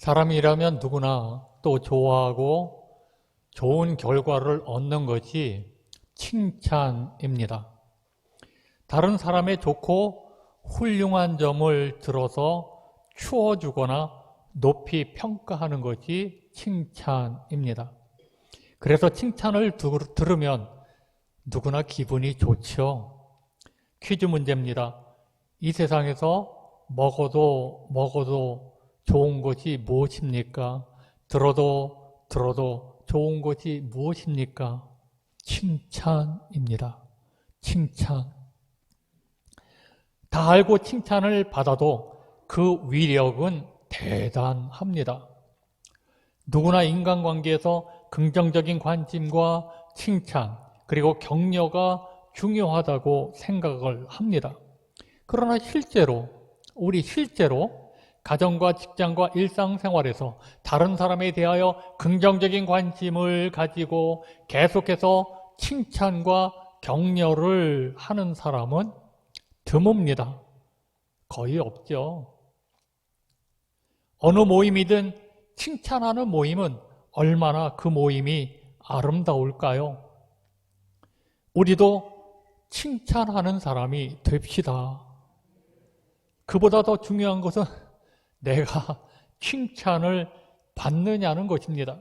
사람이라면 누구나 또 좋아하고 좋은 결과를 얻는 것이 칭찬입니다. 다른 사람의 좋고 훌륭한 점을 들어서 추워주거나 높이 평가하는 것이 칭찬입니다. 그래서 칭찬을 들으면 누구나 기분이 좋죠. 퀴즈 문제입니다. 이 세상에서 먹어도 좋은 것이 무엇입니까? 들어도 좋은 것이 무엇입니까? 칭찬입니다. 칭찬. 다 알고 칭찬을 받아도 그 위력은 대단합니다. 누구나 인간관계에서 긍정적인 관심과 칭찬, 그리고 격려가 중요하다고 생각을 합니다. 그러나 우리 실제로 가정과 직장과 일상생활에서 다른 사람에 대하여 긍정적인 관심을 가지고 계속해서 칭찬과 격려를 하는 사람은 드뭅니다. 거의 없죠. 어느 모임이든 칭찬하는 모임은 얼마나 그 모임이 아름다울까요? 우리도 칭찬하는 사람이 됩시다. 그보다 더 중요한 것은 내가 칭찬을 받느냐는 것입니다.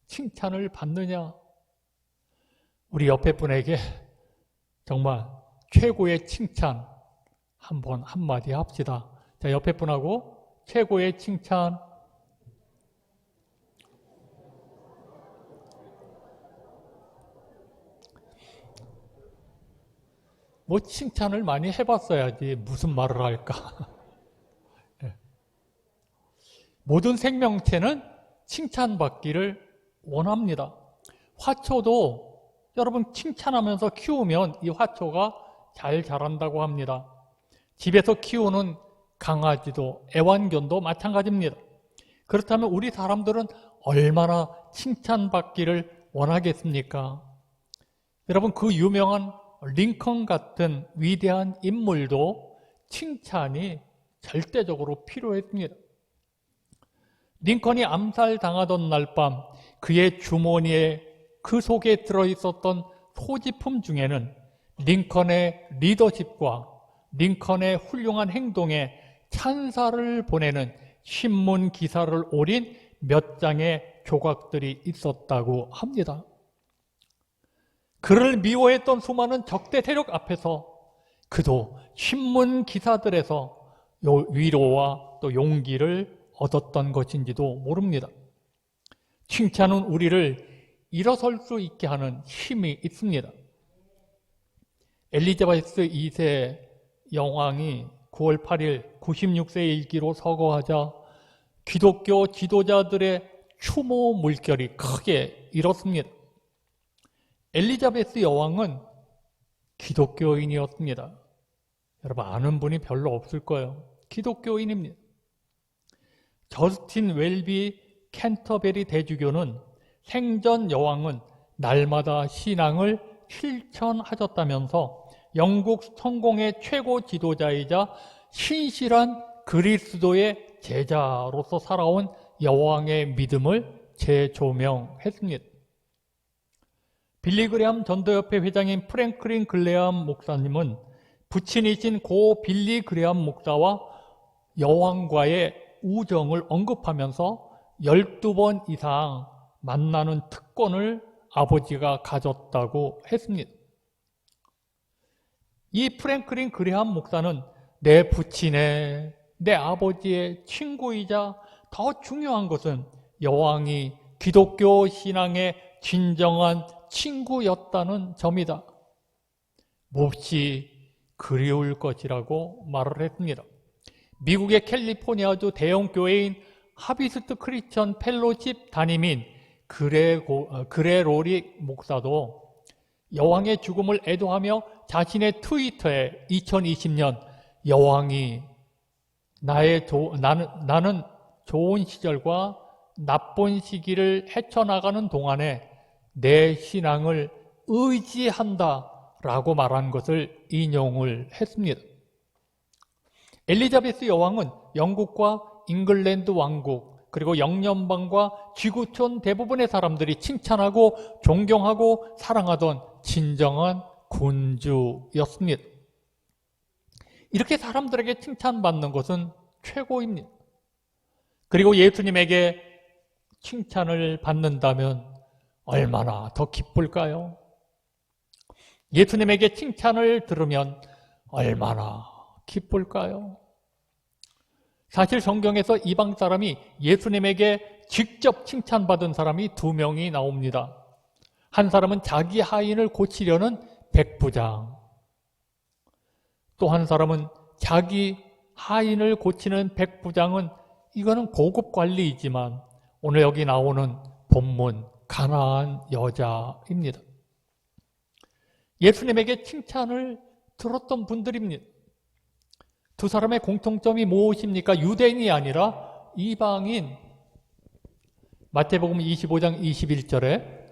칭찬을 받느냐? 우리 옆에 분에게 정말 최고의 칭찬 한마디 합시다. 자, 옆에 분하고 최고의 칭찬. 뭐 칭찬을 많이 해봤어야지 무슨 말을 할까. 네. 모든 생명체는 칭찬받기를 원합니다. 화초도 여러분 칭찬하면서 키우면 이 화초가 잘 자란다고 합니다. 집에서 키우는 강아지도 애완견도 마찬가지입니다. 그렇다면 우리 사람들은 얼마나 칭찬받기를 원하겠습니까? 여러분, 그 유명한 링컨 같은 위대한 인물도 칭찬이 절대적으로 필요했습니다. 링컨이 암살당하던 날 밤 그의 주머니에 그 속에 들어있었던 소지품 중에는 링컨의 리더십과 링컨의 훌륭한 행동에 찬사를 보내는 신문 기사를 오린 몇 장의 조각들이 있었다고 합니다. 그를 미워했던 수많은 적대 세력 앞에서 그도 신문 기사들에서 위로와 또 용기를 얻었던 것인지도 모릅니다. 칭찬은 우리를 일어설 수 있게 하는 힘이 있습니다. 엘리자베스 2세 여왕이 9월 8일 96세의 일기로 서거하자 기독교 지도자들의 추모 물결이 크게 일었습니다. 엘리자베스 여왕은 기독교인이었습니다. 여러분 아는 분이 별로 없을 거예요. 기독교인입니다. 저스틴 웰비 캔터베리 대주교는 생전 여왕은 날마다 신앙을 실천하셨다면서 영국 성공의 최고 지도자이자 신실한 그리스도의 제자로서 살아온 여왕의 믿음을 재조명했습니다. 빌리 그레함 전도협회 회장인 프랭클린 글레함 목사님은 부친이신 고 빌리 그레함 목사와 여왕과의 우정을 언급하면서 12번 이상 만나는 특권을 아버지가 가졌다고 했습니다. 이 프랭클린 그레함 목사는 내 부친의, 내 아버지의 친구이자 더 중요한 것은 여왕이 기독교 신앙의 진정한 친구였다는 점이다. 몹시 그리울 것이라고 말을 했습니다. 미국의 캘리포니아주 대형 교회인 하비스트 크리스천 펠로십 담임인 그레로리 목사도 여왕의 죽음을 애도하며 자신의 트위터에 2020년 여왕이 나는 좋은 시절과 나쁜 시기를 헤쳐나가는 동안에 내 신앙을 의지한다라고 말한 것을 인용을 했습니다. 엘리자베스 여왕은 영국과 잉글랜드 왕국 그리고 영연방과 지구촌 대부분의 사람들이 칭찬하고 존경하고 사랑하던 진정한 군주였습니다. 이렇게 사람들에게 칭찬받는 것은 최고입니다. 그리고 예수님에게 칭찬을 받는다면 얼마나 더 기쁠까요? 예수님에게 칭찬을 들으면 얼마나 기쁠까요? 사실 성경에서 이방 사람이 예수님에게 직접 칭찬받은 사람이 2명이 나옵니다. 한 사람은 자기 하인을 고치려는 백부장, 또 한 사람은 자기 하인을 고치는 백부장은 이거는 고급 관리이지만 오늘 여기 나오는 본문 가난한 여자입니다. 예수님에게 칭찬을 들었던 분들입니다. 두 사람의 공통점이 무엇입니까? 유대인이 아니라 이방인. 마태복음 25장 21절에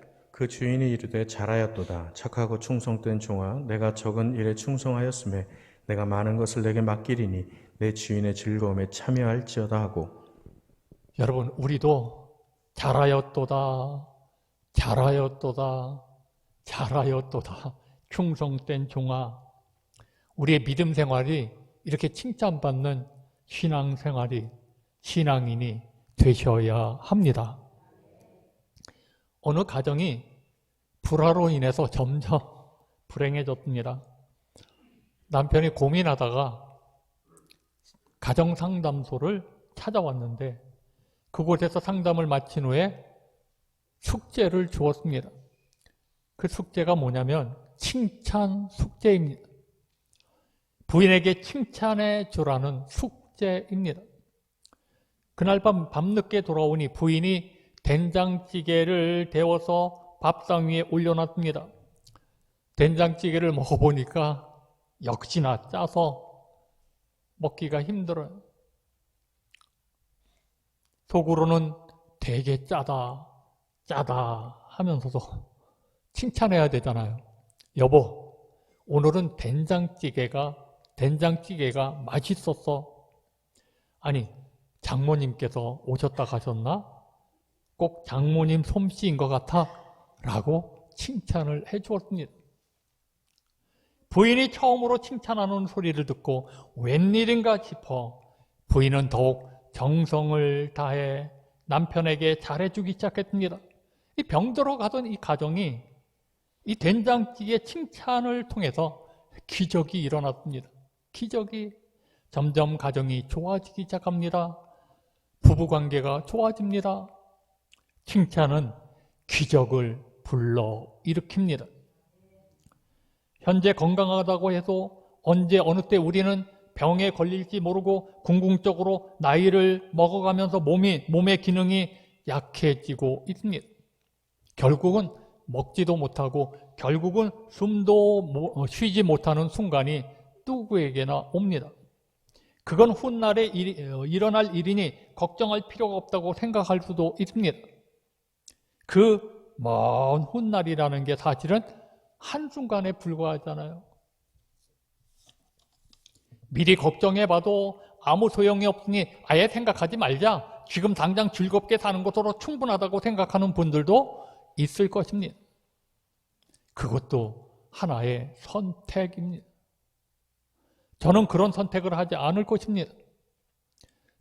그 주인이 이르되 잘하였도다. 착하고 충성된 종아, 내가 적은 일에 충성하였음에 내가 많은 것을 내게 맡기리니 내 주인의 즐거움에 참여할지어다 하고. 여러분, 우리도 잘하였도다, 잘하였도다, 잘하였도다, 충성된 종아. 우리의 믿음 생활이 이렇게 칭찬받는 신앙생활이, 신앙인이 되셔야 합니다. 어느 가정이 불화로 인해서 점점 불행해졌습니다. 남편이 고민하다가 가정상담소를 찾아왔는데 그곳에서 상담을 마친 후에 숙제를 주었습니다. 그 숙제가 뭐냐면 칭찬 숙제입니다. 부인에게 칭찬해 주라는 숙제입니다. 그날 밤늦게 돌아오니 부인이 된장찌개를 데워서 밥상 위에 올려놨습니다. 된장찌개를 먹어보니까 역시나 짜서 먹기가 힘들어요. 속으로는 되게 짜다, 짜다 하면서도 칭찬해야 되잖아요. 여보, 오늘은 된장찌개가 맛있었어. 아니, 장모님께서 오셨다 가셨나? 꼭 장모님 솜씨인 것 같아 라고 칭찬을 해주었습니다. 부인이 처음으로 칭찬하는 소리를 듣고 웬일인가 싶어 부인은 더욱 정성을 다해 남편에게 잘해주기 시작했습니다. 이 병들어 가던 이 가정이 이 된장찌개 칭찬을 통해서 기적이 일어났습니다. 기적이. 점점 가정이 좋아지기 시작합니다. 부부관계가 좋아집니다. 칭찬은 기적을 불러일으킵니다. 현재 건강하다고 해도 언제 어느 때 우리는 병에 걸릴지 모르고 궁극적으로 나이를 먹어가면서 몸의 기능이 약해지고 있습니다. 결국은 먹지도 못하고 결국은 숨도 쉬지 못하는 순간이 누구에게나 옵니다. 그건 훗날에 일어날 일이니 걱정할 필요가 없다고 생각할 수도 있습니다. 그 먼 훗날이라는 게 사실은 한순간에 불과하잖아요. 미리 걱정해봐도 아무 소용이 없으니 아예 생각하지 말자. 지금 당장 즐겁게 사는 것으로 충분하다고 생각하는 분들도 있을 것입니다. 그것도 하나의 선택입니다. 저는 그런 선택을 하지 않을 것입니다.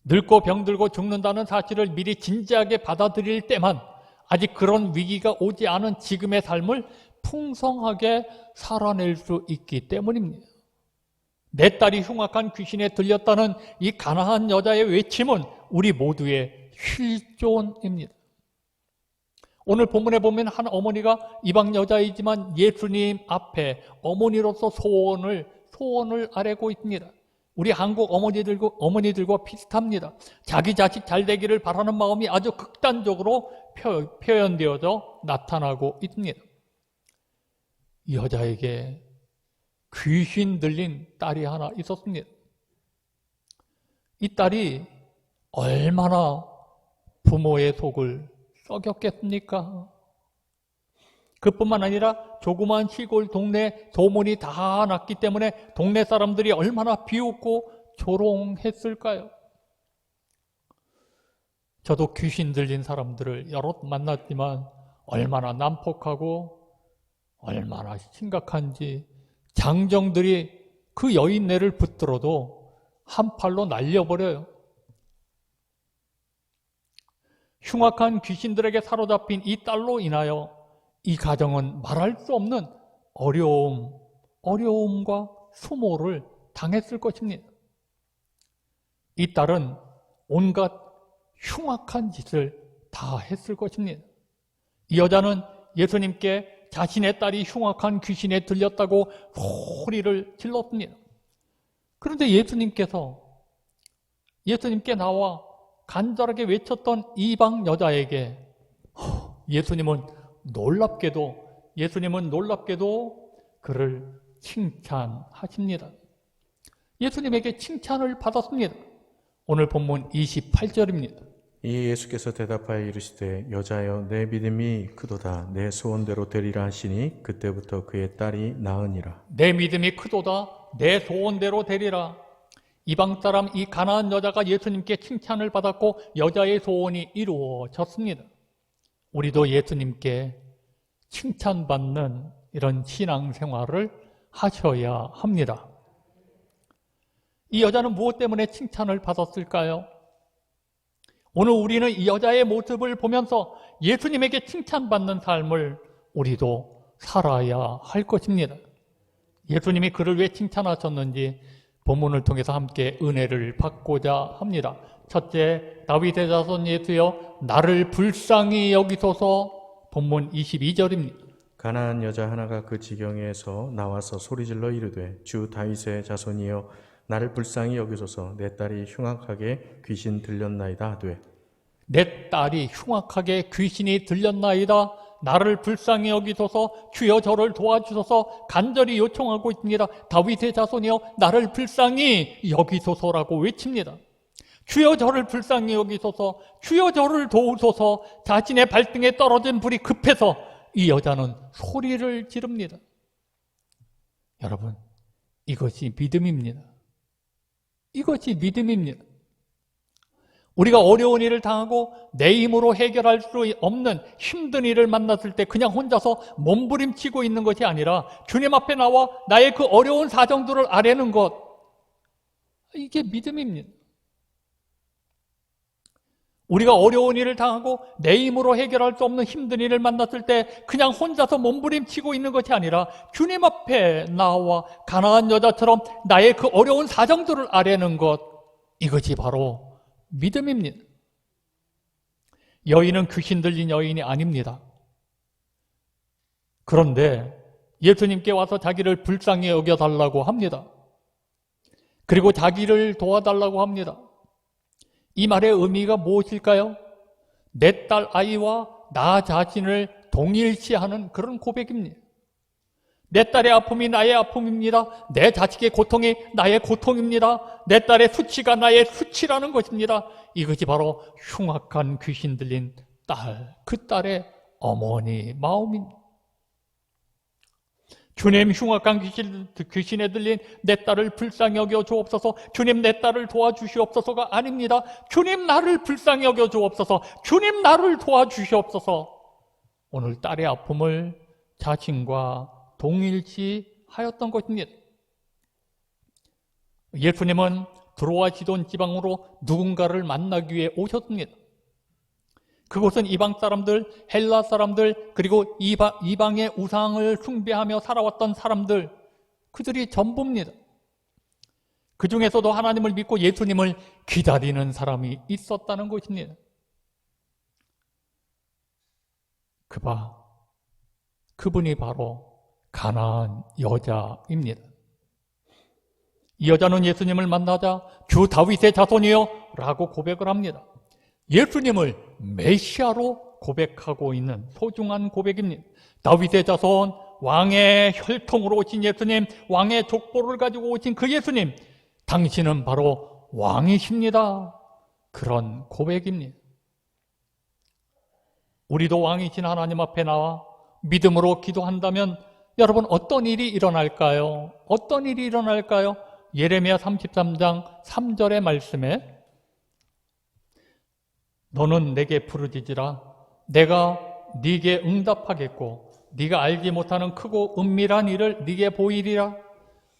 늙고 병들고 죽는다는 사실을 미리 진지하게 받아들일 때만 아직 그런 위기가 오지 않은 지금의 삶을 풍성하게 살아낼 수 있기 때문입니다. 내 딸이 흉악한 귀신에 들렸다는 이 가난한 여자의 외침은 우리 모두의 실존입니다. 오늘 본문에 보면 한 어머니가 이방 여자이지만 예수님 앞에 어머니로서 소원을 아뢰고 있습니다. 우리 한국 어머니들과 비슷합니다. 자기 자식 잘 되기를 바라는 마음이 아주 극단적으로 표현되어져 나타나고 있습니다. 이 여자에게 귀신 들린 딸이 하나 있었습니다. 이 딸이 얼마나 부모의 속을 썩였겠습니까? 그뿐만 아니라 조그마한 시골 동네 소문이 다 났기 때문에 동네 사람들이 얼마나 비웃고 조롱했을까요? 저도 귀신 들린 사람들을 여러 만났지만 얼마나 난폭하고 얼마나 심각한지, 장정들이 그 여인네를 붙들어도 한 팔로 날려버려요. 흉악한 귀신들에게 사로잡힌 이 딸로 인하여 이 가정은 말할 수 없는 어려움과 수모를 당했을 것입니다. 이 딸은 온갖 흉악한 짓을 다 했을 것입니다. 이 여자는 예수님께 자신의 딸이 흉악한 귀신에 들렸다고 소리를 질렀습니다. 그런데 예수님께 나와 간절하게 외쳤던 이방 여자에게 예수님은 놀랍게도 그를 칭찬하십니다. 예수님에게 칭찬을 받았습니다. 오늘 본문 28절입니다. 이 예수께서 대답하여 이르시되 여자여 내 믿음이 크도다 내 소원대로 되리라 하시니 그때부터 그의 딸이 나으니라. 내 믿음이 크도다 내 소원대로 되리라. 이방 사람 이 가나안 여자가 예수님께 칭찬을 받았고 여자의 소원이 이루어졌습니다. 우리도 예수님께 칭찬받는 이런 신앙생활을 하셔야 합니다. 이 여자는 무엇 때문에 칭찬을 받았을까요? 오늘 우리는 이 여자의 모습을 보면서 예수님에게 칭찬받는 삶을 우리도 살아야 할 것입니다. 예수님이 그를 왜 칭찬하셨는지 본문을 통해서 함께 은혜를 받고자 합니다. 첫째, 다윗의 자손 예수여 나를 불쌍히 여기소서. 본문 22절입니다. 가나안 여자 하나가 그 지경에서 나와서 소리질러 이르되 주 다윗의 자손이여 나를 불쌍히 여기소서. 내 딸이 흉악하게 귀신 들렸나이다 하되. 내 딸이 흉악하게 귀신이 들렸나이다. 나를 불쌍히 여기소서. 주여 저를 도와주소서. 간절히 요청하고 있습니다. 다윗의 자손이여 나를 불쌍히 여기소서라고 외칩니다. 주여 저를 불쌍히 여기소서. 주여 저를 도우소서. 자신의 발등에 떨어진 불이 급해서 이 여자는 소리를 지릅니다. 여러분, 이것이 믿음입니다. 이것이 믿음입니다. 우리가 어려운 일을 당하고 내 힘으로 해결할 수 없는 힘든 일을 만났을 때 그냥 혼자서 몸부림치고 있는 것이 아니라 주님 앞에 나와 나의 그 어려운 사정들을 아뢰는 것, 이게 믿음입니다. 우리가 어려운 일을 당하고 내 힘으로 해결할 수 없는 힘든 일을 만났을 때 그냥 혼자서 몸부림치고 있는 것이 아니라 주님 앞에 나와 가나안 여자처럼 나의 그 어려운 사정들을 아뢰는 것, 이것이 바로 믿음입니다. 여인은 귀신 들린 여인이 아닙니다. 그런데 예수님께 와서 자기를 불쌍히 여겨달라고 합니다. 그리고 자기를 도와달라고 합니다. 이 말의 의미가 무엇일까요? 내 딸 아이와 나 자신을 동일시하는 그런 고백입니다. 내 딸의 아픔이 나의 아픔입니다. 내 자식의 고통이 나의 고통입니다. 내 딸의 수치가 나의 수치라는 것입니다. 이것이 바로 흉악한 귀신 들린 딸, 그 딸의 어머니 마음입니다. 주님, 흉악한 귀신에 들린 내 딸을 불쌍히 여겨 주옵소서. 주님, 내 딸을 도와주시옵소서가 아닙니다. 주님, 나를 불쌍히 여겨 주옵소서. 주님, 나를 도와주시옵소서. 오늘 딸의 아픔을 자신과 동일시하였던 것입니다. 예수님은 드로아 시돈 지방으로 누군가를 만나기 위해 오셨습니다. 그곳은 이방 사람들, 헬라 사람들, 그리고 이방의 우상을 숭배하며 살아왔던 사람들, 그들이 전부입니다. 그 중에서도 하나님을 믿고 예수님을 기다리는 사람이 있었다는 것입니다. 그분이 바로 가나안 여자입니다. 이 여자는 예수님을 만나자 주 다윗의 자손이여 라고 고백을 합니다. 예수님을 메시아로 고백하고 있는 소중한 고백입니다. 다윗의 자손, 왕의 혈통으로 오신 예수님, 왕의 족보를 가지고 오신 그 예수님, 당신은 바로 왕이십니다. 그런 고백입니다. 우리도 왕이신 하나님 앞에 나와 믿음으로 기도한다면 여러분 어떤 일이 일어날까요? 어떤 일이 일어날까요? 예레미야 33장 3절의 말씀에 너는 내게 부르짖으라. 내가 네게 응답하겠고 네가 알지 못하는 크고 은밀한 일을 네게 보이리라.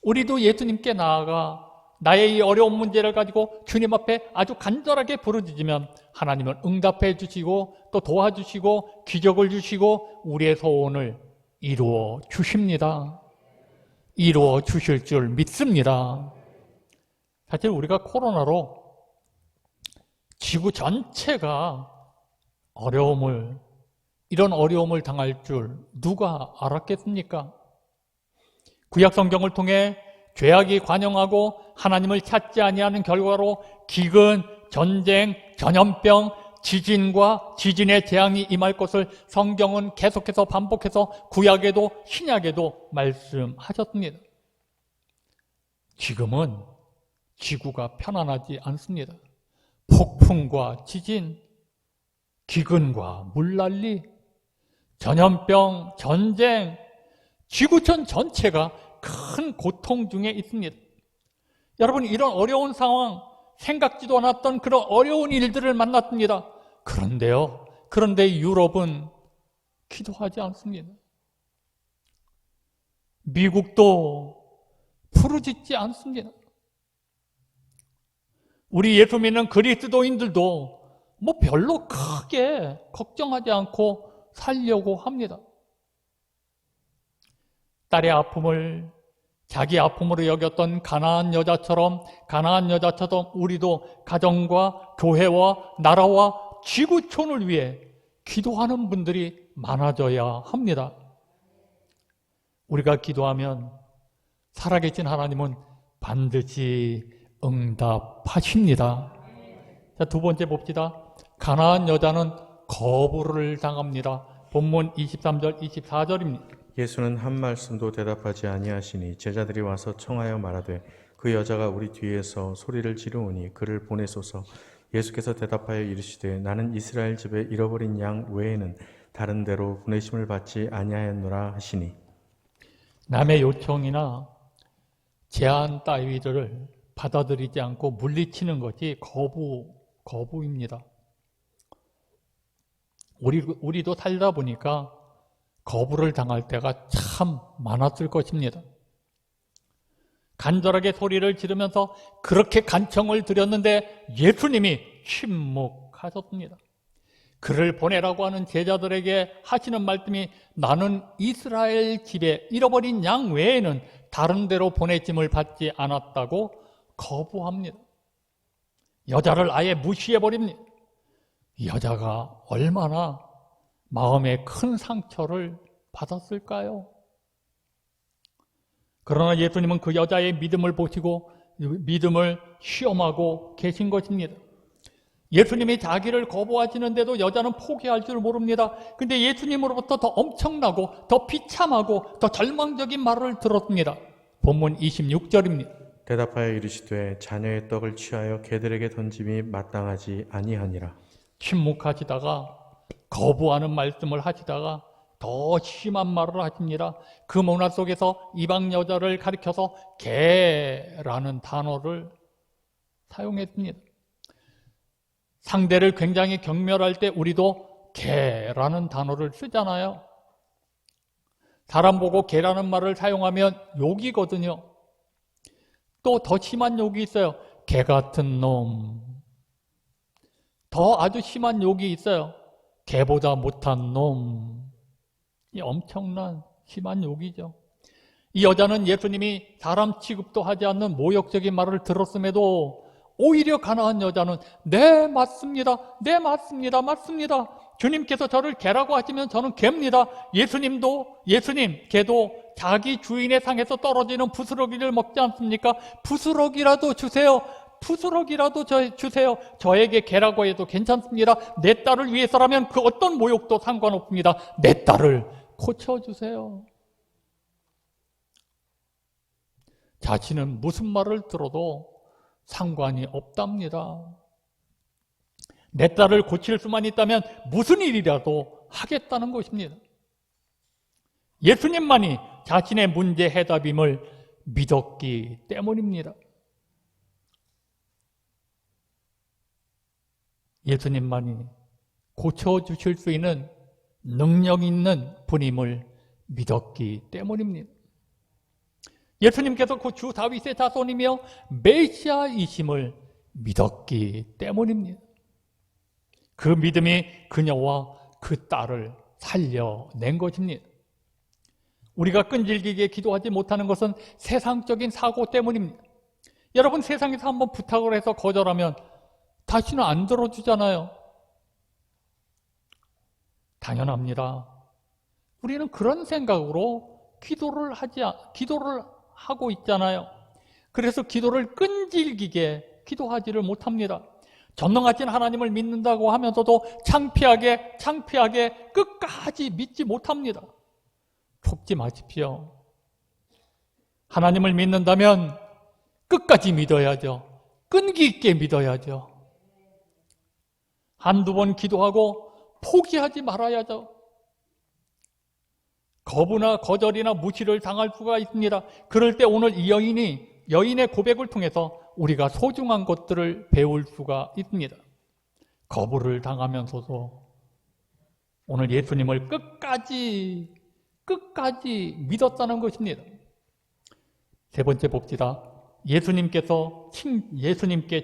우리도 예수님께 나아가 나의 이 어려운 문제를 가지고 주님 앞에 아주 간절하게 부르짖으면 하나님은 응답해 주시고 또 도와주시고 기적을 주시고 우리의 소원을 이루어 주십니다. 이루어 주실 줄 믿습니다. 사실 우리가 코로나로 지구 전체가 이런 어려움을 당할 줄 누가 알았겠습니까? 구약 성경을 통해 죄악이 관영하고 하나님을 찾지 아니하는 결과로 기근, 전쟁, 전염병, 지진과 지진의 재앙이 임할 것을 성경은 계속해서 반복해서 구약에도 신약에도 말씀하셨습니다. 지금은 지구가 편안하지 않습니다. 폭풍과 지진, 기근과 물난리, 전염병, 전쟁, 지구촌 전체가 큰 고통 중에 있습니다. 여러분, 이런 어려운 상황, 생각지도 않았던 그런 어려운 일들을 만났습니다. 그런데 유럽은 기도하지 않습니다. 미국도 부르짖지 않습니다. 우리 예수 믿는 그리스도인들도 별로 크게 걱정하지 않고 살려고 합니다. 딸의 아픔을 자기 아픔으로 여겼던 가나안 여자처럼 우리도 가정과 교회와 나라와 지구촌을 위해 기도하는 분들이 많아져야 합니다. 우리가 기도하면 살아계신 하나님은 반드시 응답하십니다. 자, 두 번째 봅시다. 가나안 여자는 거부를 당합니다. 본문 23절, 24절입니다. 예수는 한 말씀도 대답하지 아니하시니 제자들이 와서 청하여 말하되 그 여자가 우리 뒤에서 소리를 지르오니 그를 보내소서. 예수께서 대답하여 이르시되 나는 이스라엘 집에 잃어버린 양 외에는 다른 데로 보내심을 받지 아니하였노라 하시니. 남의 요청이나 제안 따위들을 받아들이지 않고 물리치는 것이 거부입니다. 우리도 살다 보니까 거부를 당할 때가 참 많았을 것입니다. 간절하게 소리를 지르면서 그렇게 간청을 드렸는데 예수님이 침묵하셨습니다. 그를 보내라고 하는 제자들에게 하시는 말씀이 나는 이스라엘 집에 잃어버린 양 외에는 다른 데로 보내짐을 받지 않았다고 거부합니다. 여자를 아예 무시해버립니다. 이 여자가 얼마나 마음에 큰 상처를 받았을까요? 그러나 예수님은 그 여자의 믿음을 보시고 믿음을 시험하고 계신 것입니다. 예수님이 자기를 거부하시는데도 여자는 포기할 줄 모릅니다. 근데 예수님으로부터 더 엄청나고 더 비참하고 더 절망적인 말을 들었습니다. 본문 26절입니다. 대답하여 이르시되 자녀의 떡을 취하여 개들에게 던짐이 마땅하지 아니하니라. 침묵하시다가 거부하는 말씀을 하시다가 더 심한 말을 하십니다. 그 문화 속에서 이방 여자를 가리켜서 개라는 단어를 사용했습니다. 상대를 굉장히 경멸할 때 우리도 개라는 단어를 쓰잖아요. 사람 보고 개라는 말을 사용하면 욕이거든요. 또 더 심한 욕이 있어요. 개 같은 놈. 더 아주 심한 욕이 있어요. 개보다 못한 놈. 이 엄청난 심한 욕이죠. 이 여자는 예수님이 사람 취급도 하지 않는 모욕적인 말을 들었음에도 오히려 가나안 여자는 네 맞습니다. 네 맞습니다. 맞습니다. 주님께서 저를 개라고 하시면 저는 개입니다. 개도 자기 주인의 상에서 떨어지는 부스러기를 먹지 않습니까? 부스러기라도 주세요. 부스러기라도 주세요. 저에게 개라고 해도 괜찮습니다. 내 딸을 위해서라면 그 어떤 모욕도 상관없습니다. 내 딸을 고쳐주세요. 자신은 무슨 말을 들어도 상관이 없답니다. 내 딸을 고칠 수만 있다면 무슨 일이라도 하겠다는 것입니다. 예수님만이 자신의 문제 해답임을 믿었기 때문입니다. 예수님만이 고쳐주실 수 있는 능력 있는 분임을 믿었기 때문입니다. 예수님께서 그 주 다윗의 자손이며 메시아이심을 믿었기 때문입니다. 그 믿음이 그녀와 그 딸을 살려낸 것입니다. 우리가 끈질기게 기도하지 못하는 것은 세상적인 사고 때문입니다. 여러분, 세상에서 한번 부탁을 해서 거절하면 다시는 안 들어주잖아요. 당연합니다. 우리는 그런 생각으로 기도를 하고 있잖아요. 그래서 기도를 끈질기게 기도하지를 못합니다. 전능하신 하나님을 믿는다고 하면서도 창피하게 끝까지 믿지 못합니다. 속지 마십시오. 하나님을 믿는다면 끝까지 믿어야죠. 끈기 있게 믿어야죠. 한두 번 기도하고 포기하지 말아야죠. 거부나 거절이나 무시를 당할 수가 있습니다. 그럴 때 오늘 이 여인의 고백을 통해서 우리가 소중한 것들을 배울 수가 있습니다. 거부를 당하면서도 오늘 예수님을 끝까지 믿었다는 것입니다. 세 번째 봅시다. 예수님께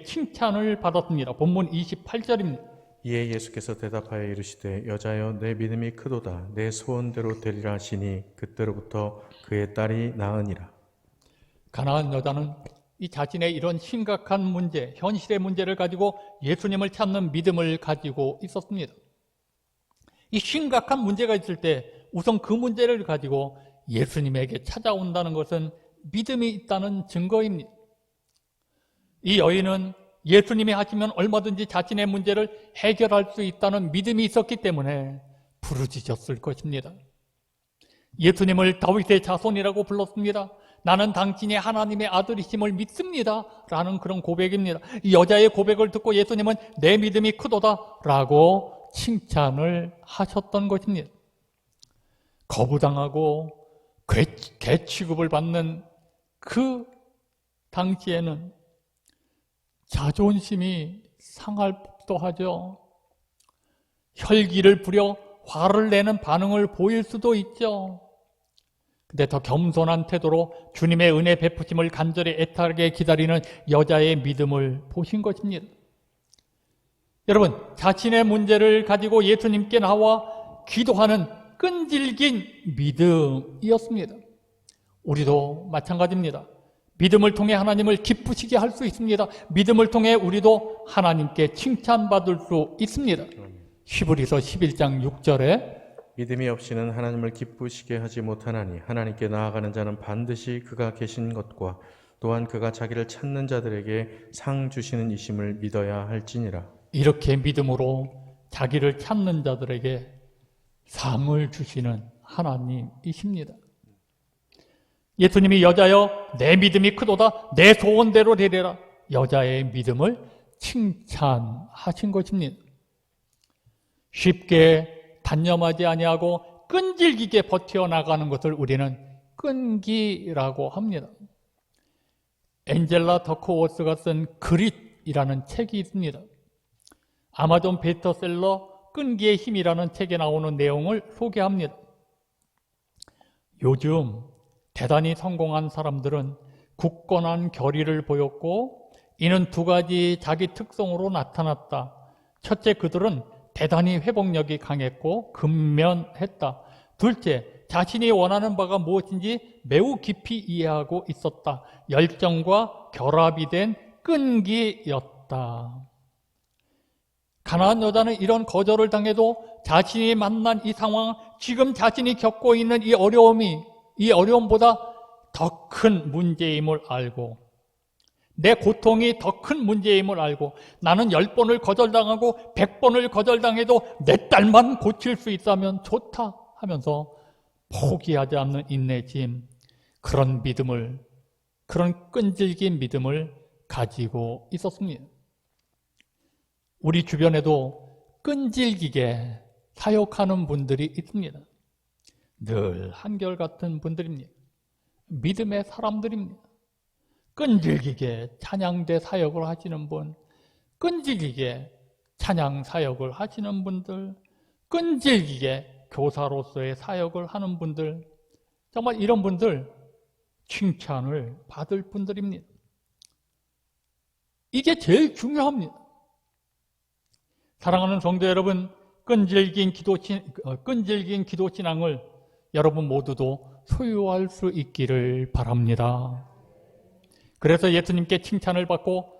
칭찬을 받았습니다. 본문 28절입니다. 이에 예수께서 대답하여 이르시되 여자여 내 믿음이 크도다 내 소원대로 되리라 하시니 그때로부터 그의 딸이 나으니라. 가나안 여자는 이 자신의 이런 심각한 문제, 현실의 문제를 가지고 예수님을 찾는 믿음을 가지고 있었습니다. 이 심각한 문제가 있을 때 우선 그 문제를 가지고 예수님에게 찾아온다는 것은 믿음이 있다는 증거입니다. 이 여인은 예수님이 하시면 얼마든지 자신의 문제를 해결할 수 있다는 믿음이 있었기 때문에 부르짖었을 것입니다. 예수님을 다윗의 자손이라고 불렀습니다. 나는 당신이 하나님의 아들이심을 믿습니다 라는 그런 고백입니다. 이 여자의 고백을 듣고 예수님은 내 믿음이 크도다 라고 칭찬을 하셨던 것입니다. 거부당하고 개 취급을 받는 그 당시에는 자존심이 상할 법도 하죠. 혈기를 부려 화를 내는 반응을 보일 수도 있죠. 근데 더 겸손한 태도로 주님의 은혜 베푸심을 간절히 애타게 기다리는 여자의 믿음을 보신 것입니다. 여러분, 자신의 문제를 가지고 예수님께 나와 기도하는 끈질긴 믿음이었습니다. 우리도 마찬가지입니다. 믿음을 통해 하나님을 기쁘시게 할 수 있습니다. 믿음을 통해 우리도 하나님께 칭찬받을 수 있습니다. 히브리서 11장 6절에 믿음이 없이는 하나님을 기쁘시게 하지 못하나니 하나님께 나아가는 자는 반드시 그가 계신 것과 또한 그가 자기를 찾는 자들에게 상 주시는 이심을 믿어야 할지니라. 이렇게 믿음으로 자기를 찾는 자들에게 상을 주시는 하나님이십니다. 예수님이 여자여 내 믿음이 크도다 내 소원대로 되리라. 여자의 믿음을 칭찬하신 것입니다. 쉽게 단념하지 아니하고 끈질기게 버텨나가는 것을 우리는 끈기라고 합니다. 엔젤라 더크워스가 쓴 그릿이라는 책이 있습니다. 아마존 베스트셀러 끈기의 힘이라는 책에 나오는 내용을 소개합니다. 요즘 대단히 성공한 사람들은 굳건한 결의를 보였고 이는 두 가지 자기 특성으로 나타났다. 첫째, 그들은 대단히 회복력이 강했고 근면했다. 둘째, 자신이 원하는 바가 무엇인지 매우 깊이 이해하고 있었다. 열정과 결합이 된 끈기였다. 가나안 여자는 이런 거절을 당해도 자신이 만난 이 상황, 지금 자신이 겪고 있는 이 어려움보다 더 큰 문제임을 알고 내 고통이 더 큰 문제임을 알고 나는 10번을 거절당하고 100번을 거절당해도 내 딸만 고칠 수 있다면 좋다 하면서 포기하지 않는 인내심, 그런 믿음을, 그런 끈질긴 믿음을 가지고 있었습니다. 우리 주변에도 끈질기게 사역하는 분들이 있습니다. 늘 한결같은 분들입니다. 믿음의 사람들입니다. 끈질기게 찬양대 사역을 하시는 분, 끈질기게 찬양 사역을 하시는 분들, 끈질기게 교사로서의 사역을 하는 분들, 정말 이런 분들 칭찬을 받을 분들입니다. 이게 제일 중요합니다. 사랑하는 성도 여러분, 끈질긴 기도 신앙을 여러분 모두도 소유할 수 있기를 바랍니다. 그래서 예수님께 칭찬을 받고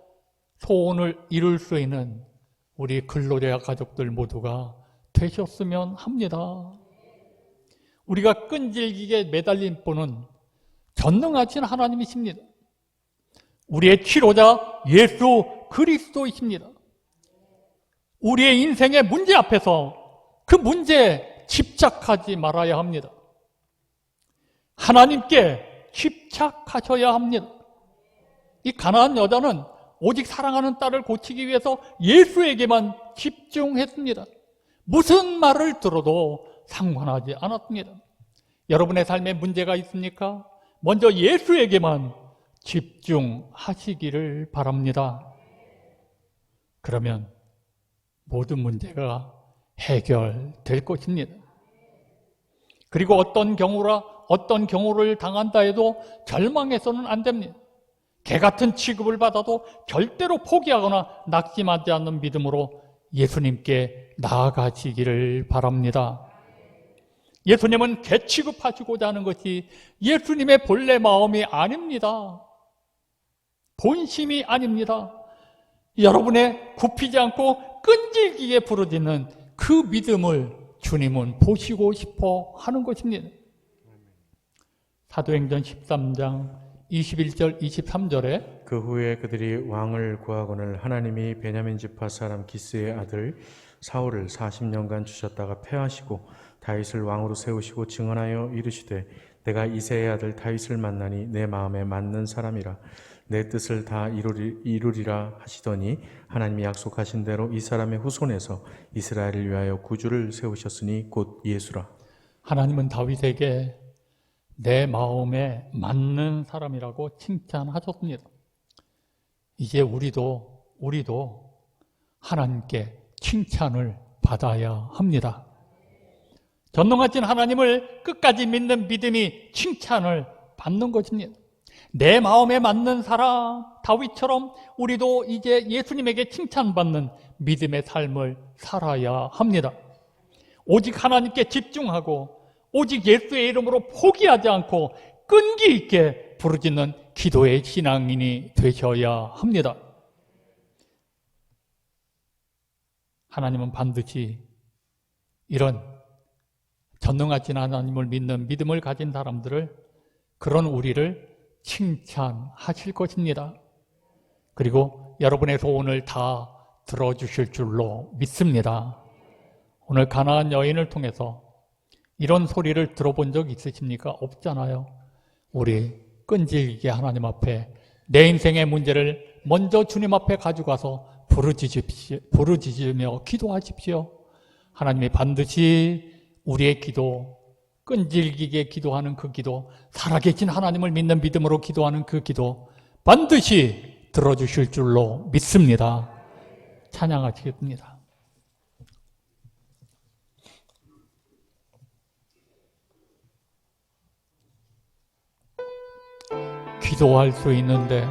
소원을 이룰 수 있는 우리 글로리아 가족들 모두가 되셨으면 합니다. 우리가 끈질기게 매달린 분은 전능하신 하나님이십니다. 우리의 치료자 예수 그리스도이십니다. 우리의 인생의 문제 앞에서 그 문제에 집착하지 말아야 합니다. 하나님께 집착하셔야 합니다. 이 가나안 여자는 오직 사랑하는 딸을 고치기 위해서 예수에게만 집중했습니다. 무슨 말을 들어도 상관하지 않았습니다. 여러분의 삶에 문제가 있습니까? 먼저 예수에게만 집중하시기를 바랍니다. 그러면 모든 문제가 해결될 것입니다. 그리고 어떤 경우를 당한다 해도 절망해서는 안 됩니다. 개 같은 취급을 받아도 절대로 포기하거나 낙심하지 않는 믿음으로 예수님께 나아가시기를 바랍니다. 예수님은 개 취급하시고자 하는 것이 예수님의 본래 마음이 아닙니다. 본심이 아닙니다. 여러분의 굽히지 않고 끈질기게 부르짖는 그 믿음을 주님은 보시고 싶어 하는 것입니다. 사도행전 13장 21절 23절에 그 후에 그들이 왕을 구하거늘 하나님이 베냐민 지파 사람 기스의 아들 사울을 40년간 주셨다가 패하시고 다윗을 왕으로 세우시고 증언하여 이르시되 내가 이새의 아들 다윗을 만나니 내 마음에 맞는 사람이라 내 뜻을 다 이루리라 하시더니 하나님이 약속하신 대로 이 사람의 후손에서 이스라엘을 위하여 구주를 세우셨으니 곧 예수라. 하나님은 다윗에게 내 마음에 맞는 사람이라고 칭찬하셨습니다. 이제 우리도 하나님께 칭찬을 받아야 합니다. 전능하신 하나님을 끝까지 믿는 믿음이 칭찬을 받는 것입니다. 내 마음에 맞는 사람, 다윗처럼 우리도 이제 예수님에게 칭찬받는 믿음의 삶을 살아야 합니다. 오직 하나님께 집중하고 오직 예수의 이름으로 포기하지 않고 끈기 있게 부르짖는 기도의 신앙인이 되셔야 합니다. 하나님은 반드시 이런 전능하신 하나님을 믿는 믿음을 가진 사람들을, 그런 우리를 칭찬하실 것입니다. 그리고 여러분의 소원을 다 들어주실 줄로 믿습니다. 오늘 가나안 여인을 통해서 이런 소리를 들어본 적 있으십니까? 없잖아요. 우리 끈질기게 하나님 앞에 내 인생의 문제를 먼저 주님 앞에 가져가서 부르짖으며 기도하십시오. 하나님이 반드시 우리의 기도, 끈질기게 기도하는 그 기도, 살아계신 하나님을 믿는 믿음으로 기도하는 그 기도 반드시 들어주실 줄로 믿습니다. 찬양하시겠습니다. 기도할 수 있는데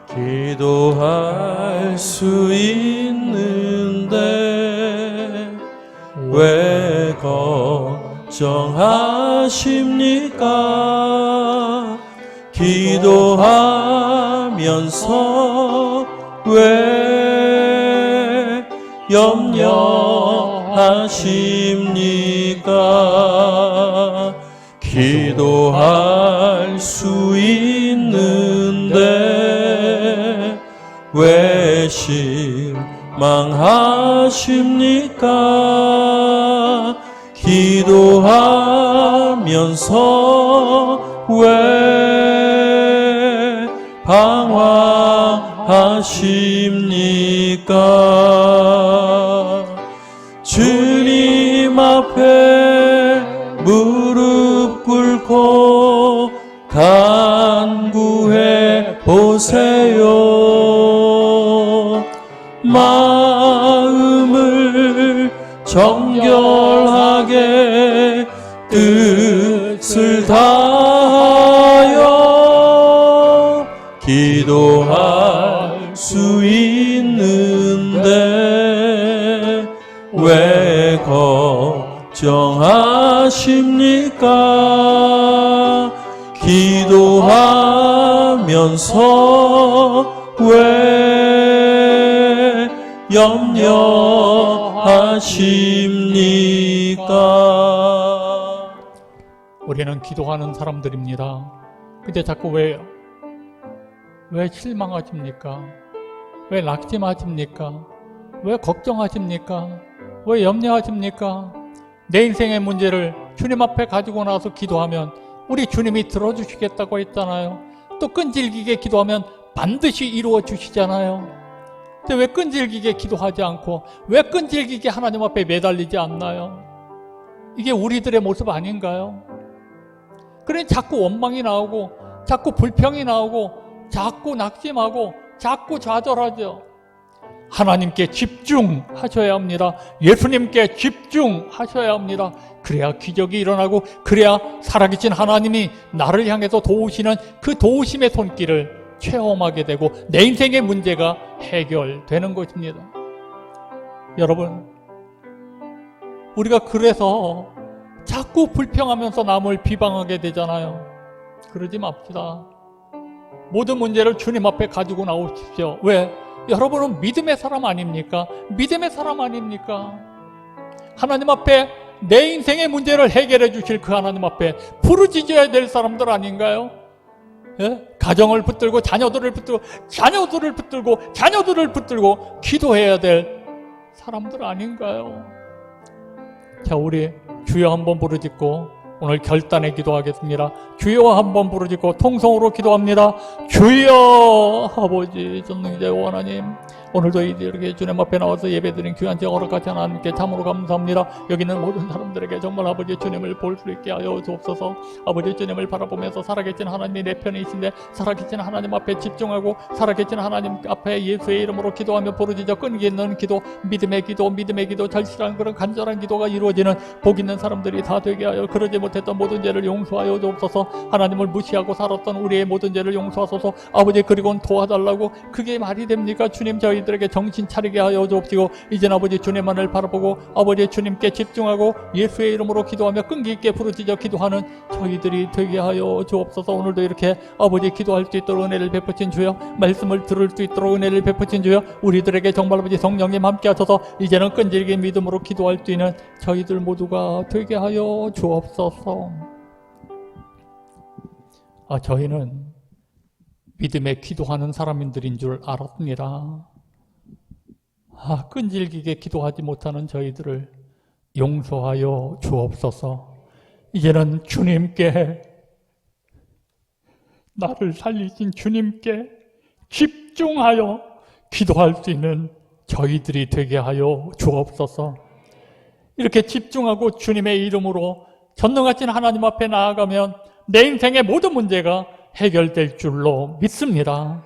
기도할 수 있는데 왜 걱정하십니까? 기도하면서 왜 염려하십니까? 기도할 수 있는데 왜 실망하십니까? 기도하면서 왜 방황하십니까? 주님 앞에 무릎 꿇고 간구해 보세요. 마음을 정결하게 뜻을 다하여 기도할 수 있는데 왜 걱정하십니까? 기도하면서 왜 염려하십니까? 우리는 기도하는 사람들입니다. 근데 자꾸 왜 실망하십니까? 왜 낙심하십니까? 왜 걱정하십니까? 왜 염려하십니까? 내 인생의 문제를 주님 앞에 가지고 나서 기도하면 우리 주님이 들어주시겠다고 했잖아요. 또 끈질기게 기도하면 반드시 이루어 주시잖아요. 근데 왜 끈질기게 기도하지 않고 왜 끈질기게 하나님 앞에 매달리지 않나요? 이게 우리들의 모습 아닌가요? 그러니 자꾸 원망이 나오고 자꾸 불평이 나오고 자꾸 낙심하고 자꾸 좌절하죠. 하나님께 집중하셔야 합니다. 예수님께 집중하셔야 합니다. 그래야 기적이 일어나고 그래야 살아계신 하나님이 나를 향해서 도우시는 그 도우심의 손길을 체험하게 되고 내 인생의 문제가 해결되는 것입니다. 여러분, 우리가 그래서 자꾸 불평하면서 남을 비방하게 되잖아요. 그러지 맙시다. 모든 문제를 주님 앞에 가지고 나오십시오. 왜? 여러분은 믿음의 사람 아닙니까? 믿음의 사람 아닙니까? 하나님 앞에 내 인생의 문제를 해결해 주실 그 하나님 앞에 부르짖어야 될 사람들 아닌가요? 예? 가정을 붙들고 자녀들을 붙들고 기도해야 될 사람들 아닌가요? 자, 우리 주여 한번 부르짖고 오늘 결단의 기도하겠습니다. 주여 한번 부르짖고 통성으로 기도합니다. 주여. 아버지 전능자여 하나님, 오늘도 이렇게 주님 앞에 나와서 예배드린 귀한 제가 허락하신 하나님께 참으로 감사합니다. 여기 있는 모든 사람들에게 정말 아버지 주님을 볼 수 있게 하여 주옵소서. 아버지 주님을 바라보면서 살아계신 하나님이 내 편에 있는데 살아계신 하나님 앞에 집중하고 살아계신 하나님 앞에 예수의 이름으로 기도하며 부르짖어 끈기 있는 기도, 믿음의 기도, 절실한 그런 간절한 기도가 이루어지는 복 있는 사람들이 다 되게 하여 그러지 못했던 모든 죄를 용서하여 주옵소서. 하나님을 무시하고 살았던 우리의 모든 죄를 용서하소서. 아버지, 그리고는 도와달라고 그게 말이 됩니까? 주님, 저희들에게 정신 차리게 하여 주옵시고 이제는 아버지 주님만을 바라보고 아버지 주님께 집중하고 예수의 이름으로 기도하며 끈기 있게 부르짖어 기도하는 저희들이 되게 하여 주옵소서. 오늘도 이렇게 아버지 기도할 수 있도록 은혜를 베푸신 주여, 말씀을 들을 수 있도록 은혜를 베푸신 주여, 우리들에게 정말 아버지 성령님 함께 하셔서 이제는 끈질긴 믿음으로 기도할 수 있는 저희들 모두가 되게 하여 주옵소서. 저희는 믿음에 기도하는 사람들인 줄 알았습니다. 끈질기게 기도하지 못하는 저희들을 용서하여 주옵소서. 이제는 주님께, 나를 살리신 주님께 집중하여 기도할 수 있는 저희들이 되게 하여 주옵소서. 이렇게 집중하고 주님의 이름으로 전능하신 하나님 앞에 나아가면 내 인생의 모든 문제가 해결될 줄로 믿습니다.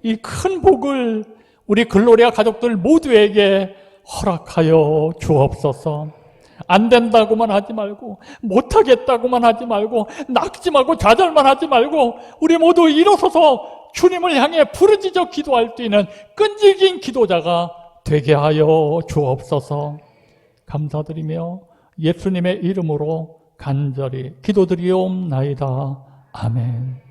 이 큰 복을 우리 글로리아 가족들 모두에게 허락하여 주옵소서. 안 된다고만 하지 말고, 못하겠다고만 하지 말고, 낙심하고 좌절만 하지 말고, 우리 모두 일어서서 주님을 향해 부르짖어 기도할 수 있는 끈질긴 기도자가 되게 하여 주옵소서. 감사드리며 예수님의 이름으로 간절히 기도드리옵나이다. 아멘.